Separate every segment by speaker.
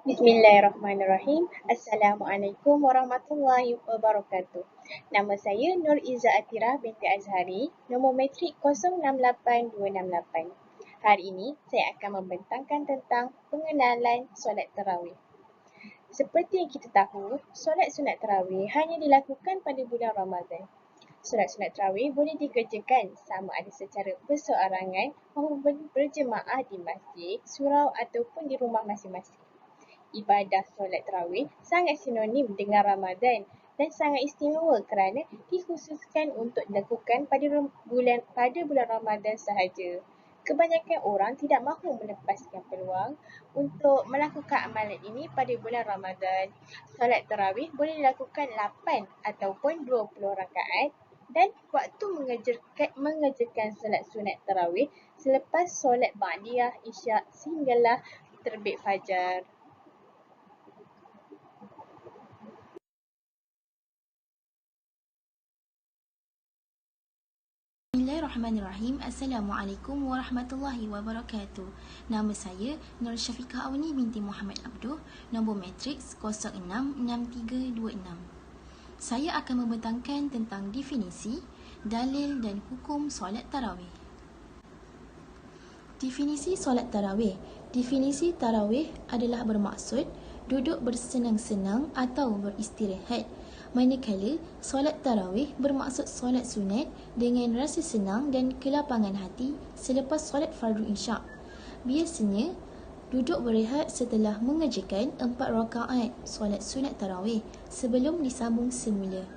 Speaker 1: Bismillahirrahmanirrahim. Assalamualaikum warahmatullahi wabarakatuh. Nama saya Nur Izzah Atira binti Azhari, nombor matrik 068268. Hari ini saya akan membentangkan tentang pengenalan solat tarawih. Seperti yang kita tahu, solat sunat tarawih hanya dilakukan pada bulan Ramadan. Solat sunat tarawih boleh dikerjakan sama ada secara perseorangan maupun berjemaah di masjid, surau ataupun di rumah masing-masing. Ibadah solat tarawih sangat sinonim dengan Ramadan dan sangat istimewa kerana dikhususkan untuk dilakukan pada bulan Ramadan sahaja. Kebanyakan orang tidak mahu melepaskan peluang untuk melakukan amalan ini pada bulan Ramadan. Solat tarawih boleh dilakukan 8 ataupun 20 rakaat dan waktu mengerjakan solat sunat tarawih selepas solat ba'diyah isyak sehinggalah terbit fajar.
Speaker 2: Bismillahirrahmanirrahim. Assalamualaikum warahmatullahi wabarakatuh. Nama saya Nur Syafiqah Awni binti Muhammad Abduh, nombor matriks 066326. Saya akan membentangkan tentang definisi, dalil dan hukum solat tarawih. Definisi solat tarawih. Definisi tarawih adalah bermaksud duduk bersenang-senang atau beristirahat. Manakala solat tarawih bermaksud solat sunat dengan rasa senang dan kelapangan hati selepas solat fardu isyak. Biasanya duduk berehat setelah mengerjakan 4 rakaat solat sunat tarawih sebelum disambung semula.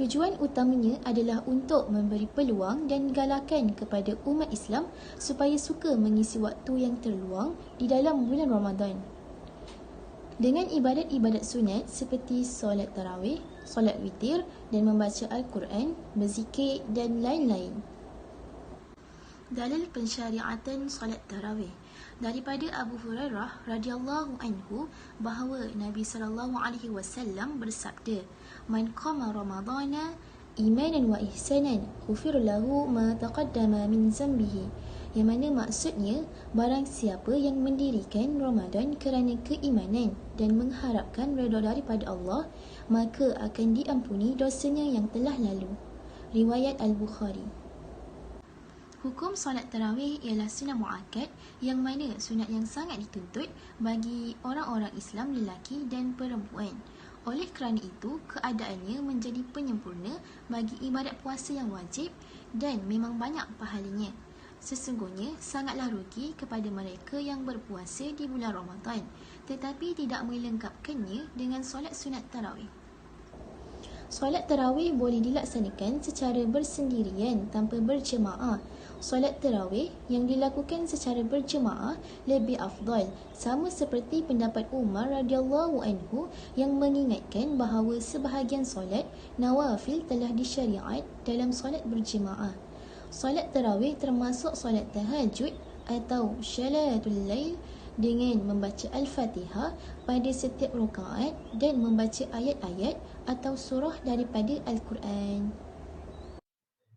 Speaker 2: Tujuan utamanya adalah untuk memberi peluang dan galakan kepada umat Islam supaya suka mengisi waktu yang terluang di dalam bulan Ramadan dengan ibadat-ibadat sunat seperti solat tarawih, solat witir dan membaca Al-Quran, berzikir dan lain-lain. Dalil pensyariatan solat tarawih daripada Abu Hurairah radhiyallahu anhu bahawa Nabi SAW bersabda, "Man qama Ramadana imanan wa ihsanan, ghufira lahu ma taqaddama min zambihi." Yang mana maksudnya, barang siapa yang mendirikan Ramadan kerana keimanan dan mengharapkan redha daripada Allah, maka akan diampuni dosanya yang telah lalu. Riwayat Al-Bukhari. Hukum solat tarawih ialah sunat muakkad yang mana sunat yang sangat dituntut bagi orang-orang Islam lelaki dan perempuan. Oleh kerana itu, keadaannya menjadi penyempurna bagi ibadat puasa yang wajib dan memang banyak pahalanya. Sesungguhnya sangatlah rugi kepada mereka yang berpuasa di bulan Ramadan tetapi tidak melengkapkannya dengan solat sunat tarawih. Solat tarawih boleh dilaksanakan secara bersendirian tanpa berjemaah. Solat tarawih yang dilakukan secara berjemaah lebih afdal, sama seperti pendapat Umar radhiyallahu anhu yang mengingatkan bahawa sebahagian solat nawafil telah disyariat dalam solat berjemaah. Solat tarawih termasuk solat tahajud atau syalatul lail dengan membaca Al-Fatihah pada setiap rakaat dan membaca ayat-ayat atau surah daripada Al-Quran.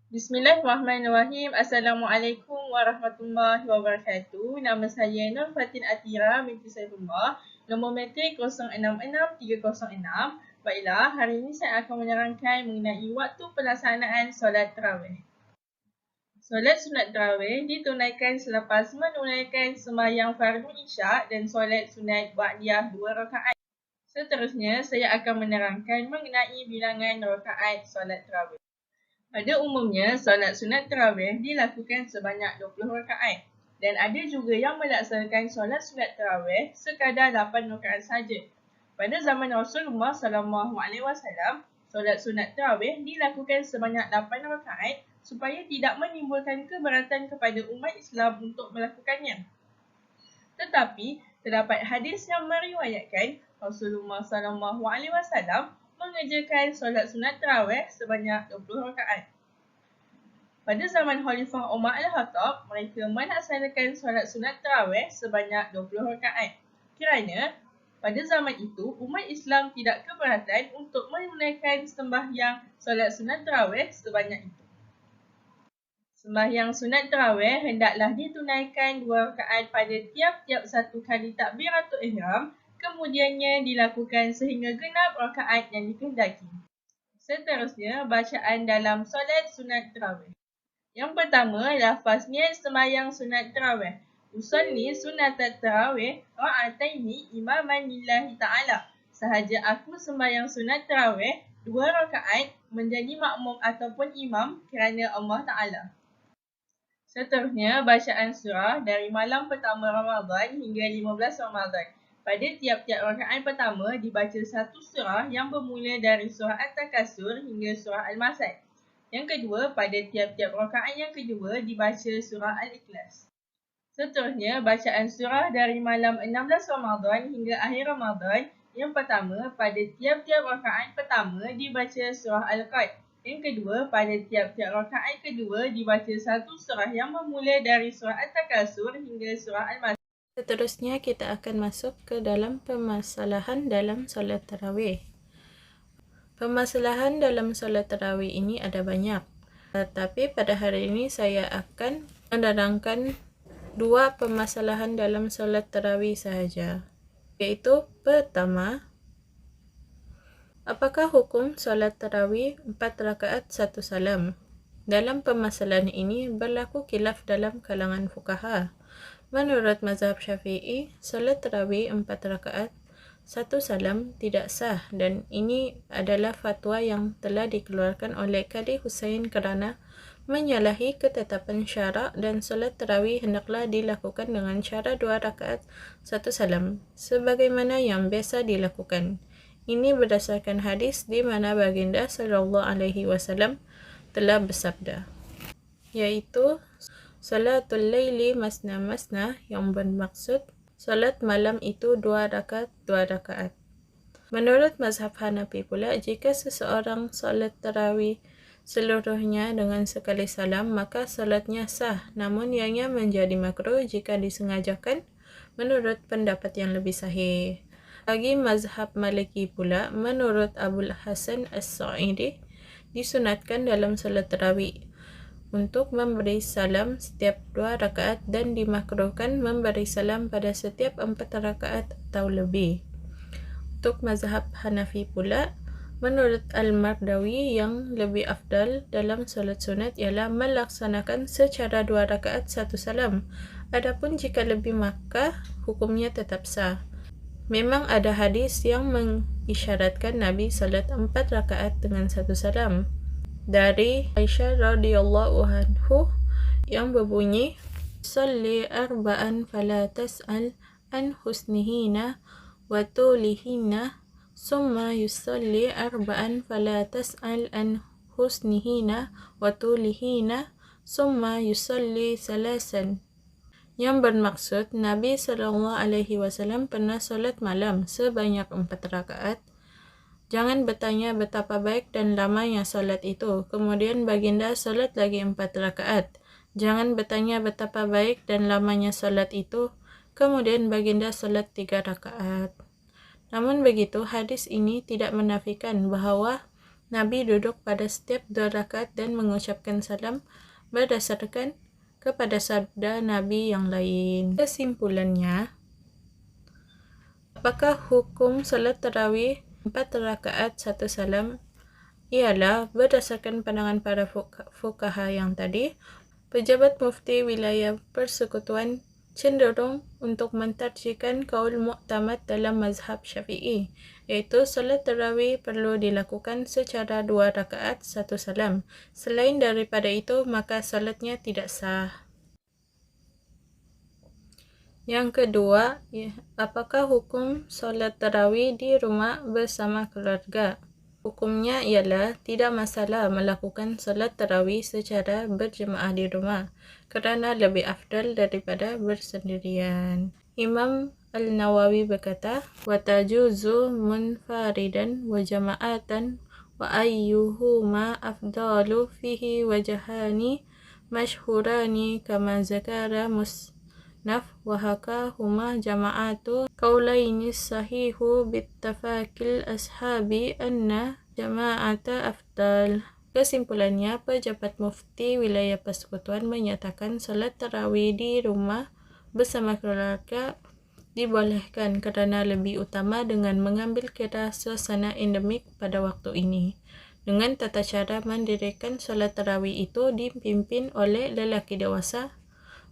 Speaker 3: Bismillahirrahmanirrahim. Assalamualaikum warahmatullahi wabarakatuh. Nama saya Nur Fatin Atira binti Saifullah, nombor matrik 066306. Baiklah, hari ini saya akan menerangkan mengenai waktu pelaksanaan solat tarawih. Solat sunat tarawih ditunaikan selepas menunaikan sembahyang fardu isyak dan solat sunat ba'diyah 2 rakaat. Seterusnya, saya akan menerangkan mengenai bilangan rakaat solat tarawih. Pada umumnya, solat sunat tarawih dilakukan sebanyak 20 rakaat dan ada juga yang melaksanakan solat sunat tarawih sekadar 8 rakaat saja. Pada zaman Rasulullah SAW, solat sunat tarawih dilakukan sebanyak 8 rakaat supaya tidak menimbulkan keberatan kepada umat Islam untuk melakukannya. Tetapi, terdapat hadis yang meriwayatkan Rasulullah SAW mengerjakan solat sunat tarawih sebanyak 20 rakaat. Pada zaman Khalifah Umar Al-Khattab, mereka melaksanakan solat sunat tarawih sebanyak 20 rakaat. Kerana pada zaman itu, umat Islam tidak keberatan untuk menunaikan sembahyang solat sunat tarawih sebanyak itu. Sembahyang sunat tarawih hendaklah ditunaikan 2 rakaat pada tiap-tiap satu kali takbiratul ihram kemudiannya dilakukan sehingga genap rakaat yang dikehendaki. Seterusnya, bacaan dalam solat sunat tarawih. Yang pertama, lafaz niat sembahyang sunat tarawih. Usolli sunat tarawih ra'ataini imaman lillahi ta'ala. Sahaja aku sembahyang sunat tarawih 2 rakaat menjadi makmum ataupun imam kerana Allah Ta'ala. Seterusnya, bacaan surah dari malam pertama Ramadan hingga 15 Ramadan. Pada tiap-tiap rakaat pertama dibaca satu surah yang bermula dari surah At-Takasur hingga surah Al-Masad. Yang kedua, pada tiap-tiap rakaat yang kedua dibaca surah Al-Ikhlas. Seterusnya, bacaan surah dari malam 16 Ramadan hingga akhir Ramadan. Yang pertama, pada tiap-tiap rakaat pertama dibaca surah Al-Qad. Yang kedua, pada tiap-tiap rakaat kedua dibaca satu surah yang bermula dari surah At-Takasur hingga surah Al-Masad.
Speaker 4: Seterusnya kita akan masuk ke dalam permasalahan dalam solat tarawih. Permasalahan dalam solat tarawih ini ada banyak. Tetapi pada hari ini saya akan menerangkan 2 permasalahan dalam solat tarawih sahaja. Iaitu pertama, apakah hukum solat tarawih 4 rakaat 1 salam? Dalam permasalahan ini berlaku khilaf dalam kalangan fuqaha. Menurut mazhab Syafi'i, solat tarawih 4 rakaat 1 salam tidak sah dan ini adalah fatwa yang telah dikeluarkan oleh Qadhi Husain kerana menyalahi ketetapan syarak dan solat tarawih hendaklah dilakukan dengan cara 2 rakaat 1 salam sebagaimana yang biasa dilakukan. Ini berdasarkan hadis di mana baginda sallallahu alaihi wasallam telah bersabda, yaitu Salatul Laili Masna Masna, yang bermaksud salat malam itu 2 rakaat 2 rakaat. Menurut mazhab Hanafi pula, jika seseorang salat tarawih seluruhnya dengan sekali salam, maka salatnya sah, namun ianya menjadi makruh jika disengajakan menurut pendapat yang lebih sahih. Bagi mazhab Maliki pula, menurut Abul Hasan As-Sa'idi, disunatkan dalam salat tarawih untuk memberi salam setiap 2 rakaat dan dimakruhkan memberi salam pada setiap 4 rakaat atau lebih. Untuk mazhab Hanafi pula, menurut Al-Mardawi yang lebih afdal dalam solat sunat ialah melaksanakan secara 2 rakaat 1 salam. Adapun jika lebih maka hukumnya tetap sah. Memang ada hadis yang mengisyaratkan Nabi salat 4 rakaat dengan 1 salam. Dari Aisyah radhiyallahu anhu yang berbunyi, Salli arba'an fala tas'al an husnihina wa tulihina, summa yusalli arba'an fala tas'al an husnihina wa tulihina, summa yusalli salasan. Yang bermaksud, Nabi SAW pernah solat malam sebanyak 4 rakaat. Jangan bertanya betapa baik dan lamanya solat itu. Kemudian baginda solat lagi 4 rakaat. Jangan bertanya betapa baik dan lamanya solat itu. Kemudian baginda solat 3 rakaat. Namun begitu, hadis ini tidak menafikan bahawa Nabi duduk pada setiap 2 rakaat dan mengucapkan salam berdasarkan kepada sabda Nabi yang lain. Kesimpulannya, apakah hukum solat tarawih 4 rakaat 1 salam? Ialah berdasarkan pandangan para fuqaha yang tadi, pejabat mufti wilayah persekutuan cenderung untuk mentarjihkan kaul muktamad dalam mazhab Syafi'i, iaitu solat tarawih perlu dilakukan secara 2 rakaat 1 salam. Selain daripada itu, maka solatnya tidak sah. Yang kedua, apakah hukum solat tarawih di rumah bersama keluarga? Hukumnya ialah tidak masalah melakukan solat tarawih secara berjemaah di rumah kerana lebih afdal daripada bersendirian. Imam Al-Nawawi berkata, wa tajuzu munfaridan wa jama'atan wa ayyuhuma afdalu fihi wajhani mashhurani kama zakara wahakahuma jama'atu qaulaini sahihu bittafaqil ashabi anna jama'ata afdal. Kesimpulannya, pejabat mufti wilayah persekutuan menyatakan solat tarawih di rumah bersama keluarga dibolehkan kerana lebih utama dengan mengambil kira suasana endemik pada waktu ini. Dengan tata cara mendirikan solat tarawih itu dipimpin oleh lelaki dewasa,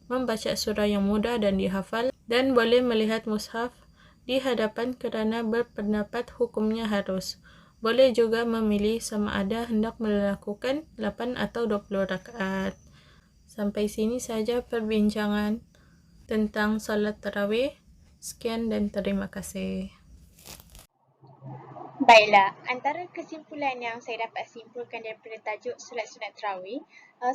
Speaker 4: membaca surah yang mudah dan dihafal, dan boleh melihat mushaf di hadapan kerana berpendapat hukumnya harus. Boleh juga memilih sama ada hendak melakukan 8 atau 20 rakaat. Sampai sini saja perbincangan tentang salat tarawih. Sekian dan terima kasih.
Speaker 1: Baiklah, antara kesimpulan yang saya dapat simpulkan daripada tajuk solat sunat tarawih,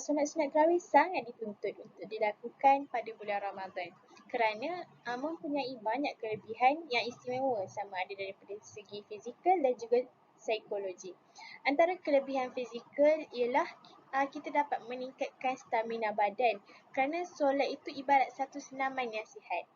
Speaker 1: solat sunat tarawih sangat dituntut untuk dilakukan pada bulan Ramadan kerana mempunyai banyak kelebihan yang istimewa sama ada daripada segi fizikal dan juga psikologi. Antara kelebihan fizikal ialah kita dapat meningkatkan stamina badan kerana solat itu ibarat satu senaman yang sihat.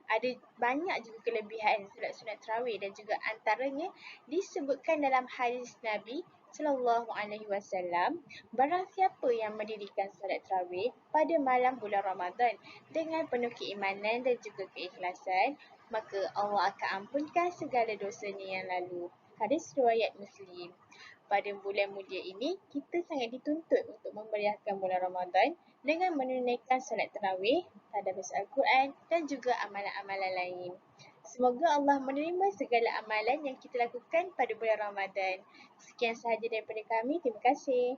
Speaker 1: Ada banyak juga kelebihan solat sunat tarawih dan juga antaranya disebutkan dalam hadis Nabi sallallahu alaihi wasallam, barang siapa yang mendirikan solat tarawih pada malam bulan Ramadan dengan penuh keimanan dan juga keikhlasan, maka Allah akan ampunkan segala dosanya yang lalu. Hadis riwayat Muslim. Pada bulan mulia ini, kita sangat dituntut untuk memeriahkan bulan Ramadan dengan menunaikan solat tarawih, tadabbur Al-Quran dan juga amalan-amalan lain. Semoga Allah menerima segala amalan yang kita lakukan pada bulan Ramadan. Sekian sahaja daripada kami. Terima kasih.